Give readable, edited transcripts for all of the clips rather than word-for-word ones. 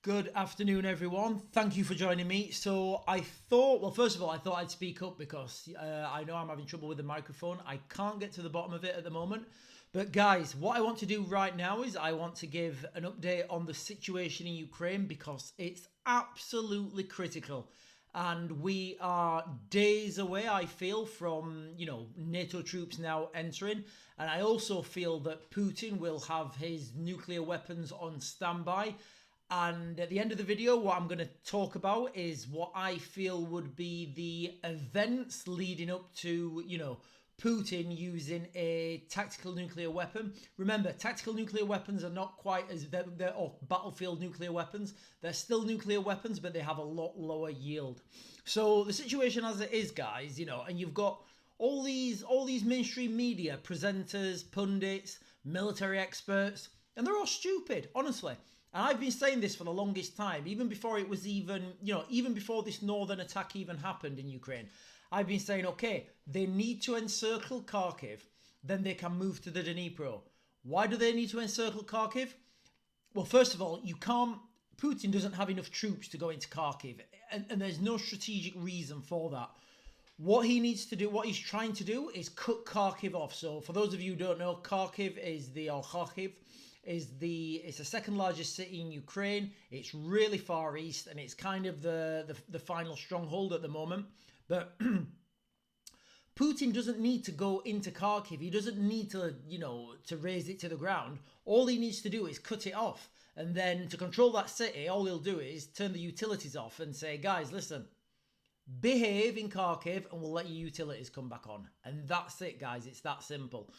Good afternoon, everyone. Thank you for joining me. So I thought, well, first of all, I thought I'd speak up because I know I'm having trouble with the microphone. I can't get to the bottom of it at the moment. But guys, what I want to do right now is I want to give an update on the situation in Ukraine because it's absolutely critical. And we are days away, I feel, from, NATO troops now entering. And I also feel that Putin will have his nuclear weapons on standby. And at the end of the video, what I'm going to talk about is what I feel would be the events leading up to, Putin using a tactical nuclear weapon. Remember, tactical nuclear weapons are not quite as, or battlefield nuclear weapons. They're still nuclear weapons, but they have a lot lower yield. So the situation as it is, guys, and you've got all these mainstream media, presenters, pundits, military experts, and they're all stupid, honestly. And I've been saying this for the longest time, even before it was even before this northern attack even happened in Ukraine. I've been saying, okay, they need to encircle Kharkiv, then they can move to the Dnipro. Why do they need to encircle Kharkiv? Well, first of all, Putin doesn't have enough troops to go into Kharkiv, and there's no strategic reason for that. What he needs to do, what he's trying to do, is cut Kharkiv off. So for those of you who don't know, Kharkiv is it's the second largest city in Ukraine. It's really far east, and it's kind of the final stronghold at the moment. But Putin doesn't need to go into Kharkiv. He doesn't need to, to raise it to the ground. All he needs to do is cut it off. And then to control that city, all he'll do is turn the utilities off and say, guys, listen, behave in Kharkiv and we'll let your utilities come back on. And that's it, guys. It's that simple.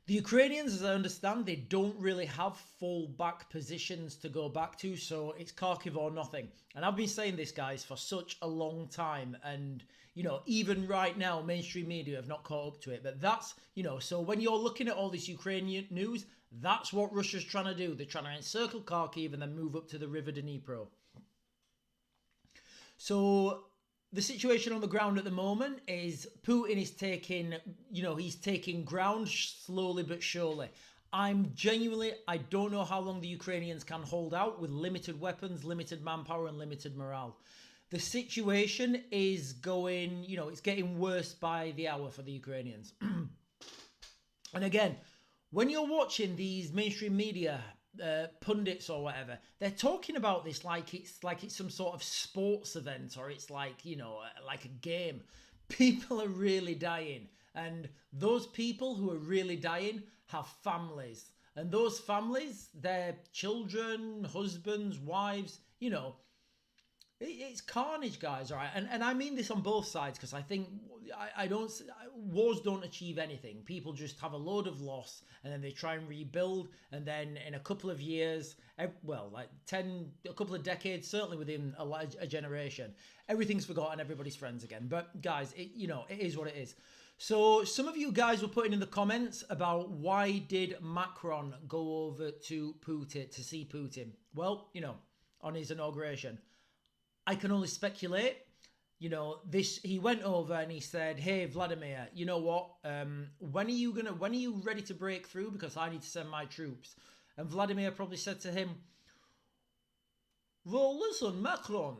The Ukrainians, as I understand, they don't really have fallback positions to go back to, so it's Kharkiv or nothing. And I've been saying this, guys, for such a long time, and, even right now, mainstream media have not caught up to it. But that's, so when you're looking at all this Ukrainian news, that's what Russia's trying to do. They're trying to encircle Kharkiv and then move up to the river Dnipro. So the situation on the ground at the moment is Putin is he's taking ground slowly but surely. I don't know how long the Ukrainians can hold out with limited weapons, limited manpower, and limited morale. The situation is going, it's getting worse by the hour for the Ukrainians. And again, when you're watching these mainstream media pundits or whatever, they're talking about this like it's some sort of sports event, or it's like a game. People are really dying, and those people who are really dying have families, and those families, their children, husbands, wives, it's carnage, guys. All right, and I mean this on both sides, because I think wars don't achieve anything. People just have a load of loss, and then they try and rebuild, and then in a couple of years, a couple of decades, certainly within a generation, everything's forgotten, everybody's friends again. But guys, it is what it is. So some of you guys were putting in the comments about why did Macron go over to Putin to see Putin? Well, on his inauguration. I can only speculate. He went over and he said, "Hey, Vladimir, you know what? When are you ready to break through? Because I need to send my troops." And Vladimir probably said to him, "Well, listen, Macron,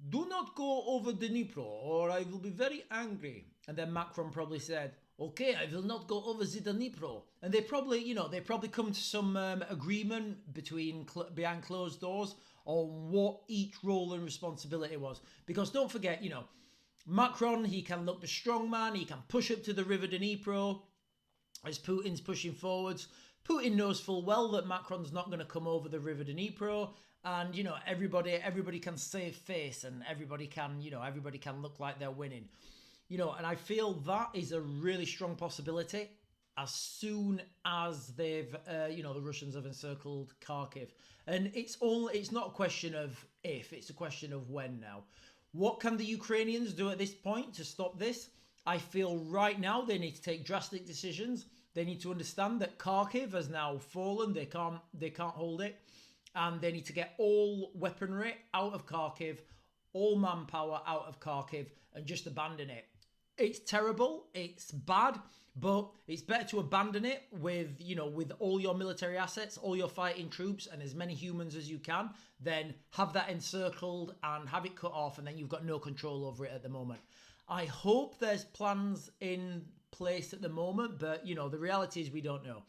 do not go over Dnipro or I will be very angry." And then Macron probably said, "Okay, I will not go over the Dnipro." And they probably come to some agreement behind closed doors on what each role and responsibility was. Because don't forget, Macron, he can look the strong man, he can push up to the river Dnipro as Putin's pushing forwards. Putin knows full well that Macron's not going to come over the river Dnipro, and everybody can save face, and everybody can look like they're winning. And I feel that is a really strong possibility as soon as they've, the Russians have encircled Kharkiv. And it's not a question of if, it's a question of when now. What can the Ukrainians do at this point to stop this? I feel right now they need to take drastic decisions. They need to understand that Kharkiv has now fallen. They can't hold it. And they need to get all weaponry out of Kharkiv, all manpower out of Kharkiv, and just abandon it. It's terrible, it's bad, but it's better to abandon it with, with all your military assets, all your fighting troops, and as many humans as you can, than have that encircled and have it cut off, and then you've got no control over it at the moment. I hope there's plans in place at the moment, but, the reality is we don't know.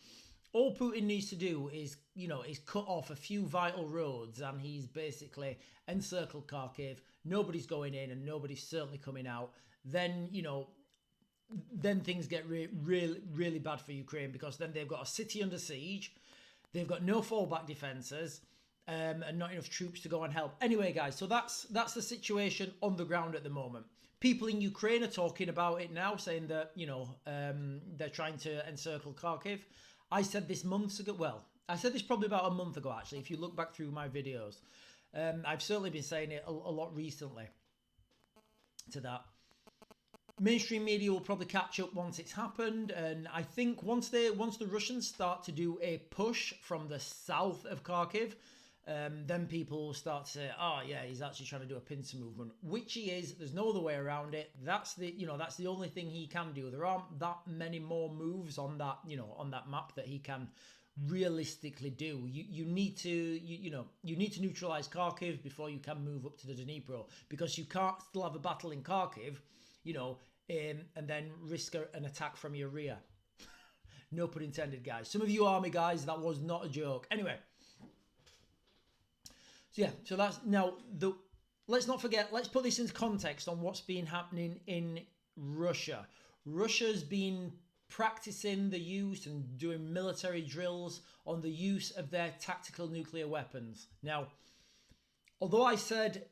All Putin needs to do is, is cut off a few vital roads, and he's basically encircled Kharkiv. Nobody's going in, and nobody's certainly coming out. Then, then things get really bad for Ukraine, because then they've got a city under siege. They've got no fallback defenses, and not enough troops to go and help. Anyway, guys, so that's the situation on the ground at the moment. People in Ukraine are talking about it now, saying that, they're trying to encircle Kharkiv. I said this months ago. Well, I said this probably about a month ago, actually, if you look back through my videos. I've certainly been saying it a lot recently to that. Mainstream media will probably catch up once it's happened, and I think once the Russians start to do a push from the south of Kharkiv, then people will start to say, oh yeah, he's actually trying to do a pincer movement, which he is. There's no other way around it. That's the only thing he can do. There aren't that many more moves on that, on that map that he can realistically do. You need to neutralize Kharkiv before you can move up to the Dnipro, because you can't still have a battle in Kharkiv, and then risk an attack from your rear. No pun intended, guys. Some of you army guys, that was not a joke. Anyway. So yeah, so that's now let's not forget, let's put this into context on what's been happening in Russia. Russia's been practicing the use and doing military drills on the use of their tactical nuclear weapons. Now, although I said,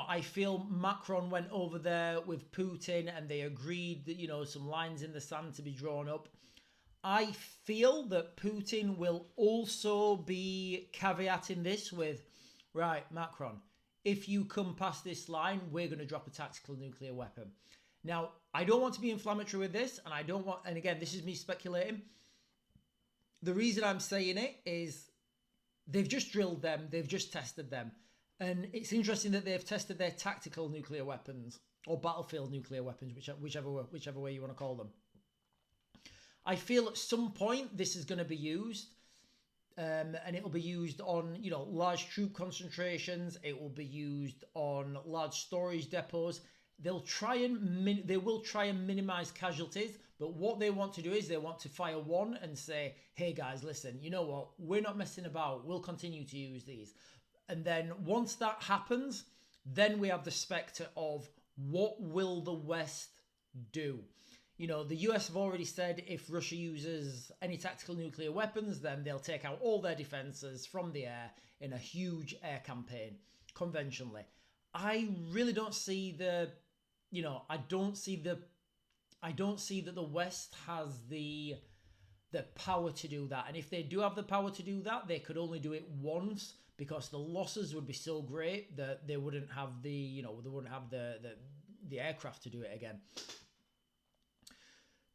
I feel Macron went over there with Putin and they agreed that, some lines in the sand to be drawn up, I feel that Putin will also be caveating this with, right, Macron, if you come past this line, we're going to drop a tactical nuclear weapon. Now, I don't want to be inflammatory with this, and again, this is me speculating. The reason I'm saying it is they've just drilled them, they've just tested them. And it's interesting that they've tested their tactical nuclear weapons, or battlefield nuclear weapons, whichever way you want to call them. I feel at some point this is going to be used, and it will be used on, large troop concentrations. It will be used on large storage depots. They will try and minimize casualties, but what they want to do is they want to fire one and say, hey guys, listen, you know what? We're not messing about. We'll continue to use these. And then once that happens, then we have the specter of what will the West do? The US have already said if Russia uses any tactical nuclear weapons, then they'll take out all their defenses from the air in a huge air campaign, conventionally. I really don't see I don't see that the West has the power to do that. And if they do have the power to do that, they could only do it once, because the losses would be so great that they wouldn't have the aircraft to do it again.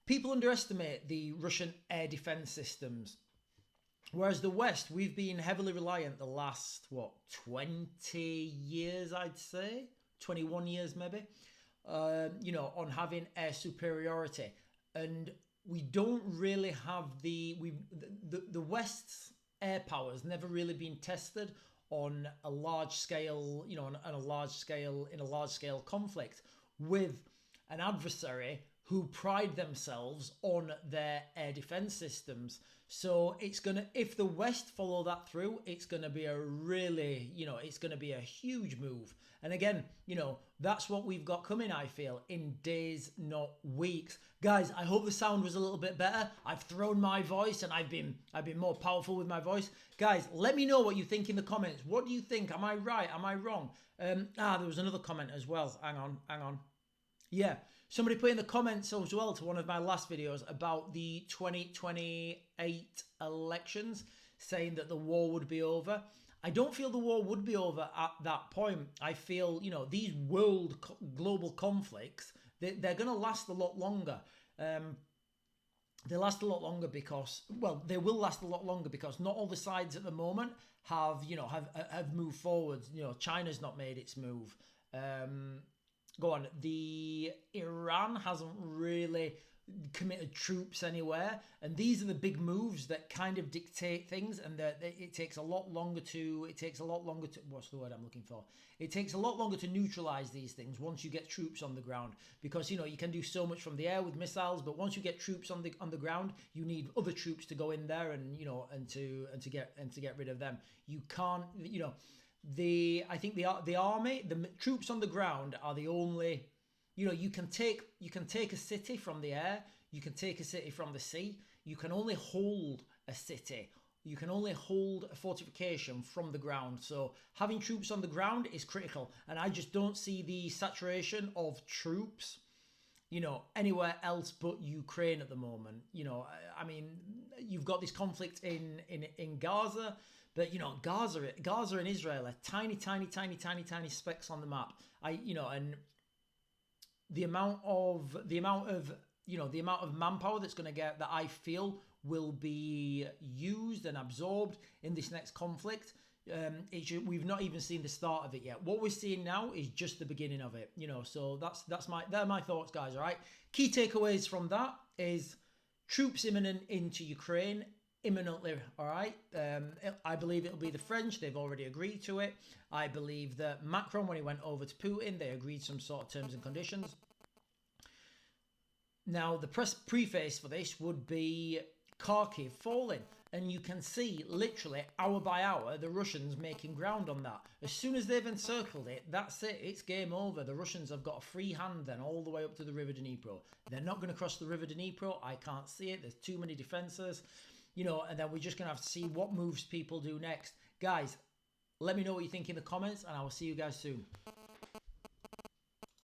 People underestimate the Russian air defense systems. Whereas the West, we've been heavily reliant the last, 20 years, I'd say? 21 years maybe, on having air superiority. And we don't really have the West's air power has never really been tested on a large scale, in a large scale conflict with an adversary who pride themselves on their air defense systems. So if the West follow that through, it's gonna be it's gonna be a huge move. And again, that's what we've got coming, I feel, in days, not weeks. Guys, I hope the sound was a little bit better. I've thrown my voice and I've been more powerful with my voice. Guys, let me know what you think in the comments. What do you think? Am I right? Am I wrong? There was another comment as well. Hang on. Yeah. Somebody put in the comments as well to one of my last videos about the 2028 elections, saying that the war would be over. I don't feel the war would be over at that point. I feel, these global conflicts, they're going to last a lot longer. They last a lot longer because, they will last a lot longer because not all the sides at the moment have moved forward. China's not made its move. go on. The Iran hasn't really committed troops anywhere, and these are the big moves that kind of dictate things, and that it takes a lot longer to what's the word I'm looking for, it takes a lot longer to neutralize these things once you get troops on the ground, because you can do so much from the air with missiles, but once you get troops on the ground, you need other troops to go in there and to get rid of them. You can't, I think the army, the troops on the ground are the only, you can take a city from the air, you can take a city from the sea. You can only hold a city, you can only hold a fortification from the ground. So having troops on the ground is critical, and I just don't see the saturation of troops anywhere else but Ukraine at the moment. I mean, you've got this conflict in Gaza, but Gaza and Israel are tiny specks on the map. And the amount of manpower that's going to get, that I feel will be used and absorbed in this next conflict, we've not even seen the start of it yet. What we're seeing now is just the beginning of it. So they're my thoughts, guys. All right. Key takeaways from that is troops imminent into Ukraine imminently. All right. I believe it'll be the French. They've already agreed to it. I believe that Macron, when he went over to Putin, they agreed some sort of terms and conditions. Now, the preface for this would be Kharkiv falling, and you can see literally hour by hour the Russians making ground on that. As soon as they've encircled it, that's it, it's game over. The Russians have got a free hand then all the way up to the River Dnipro. They're not going to cross the River Dnipro. I can't see it. There's too many defenses, and then we're just going to have to see what moves people do next. Guys, let me know what you think in the comments, and I will see you guys soon.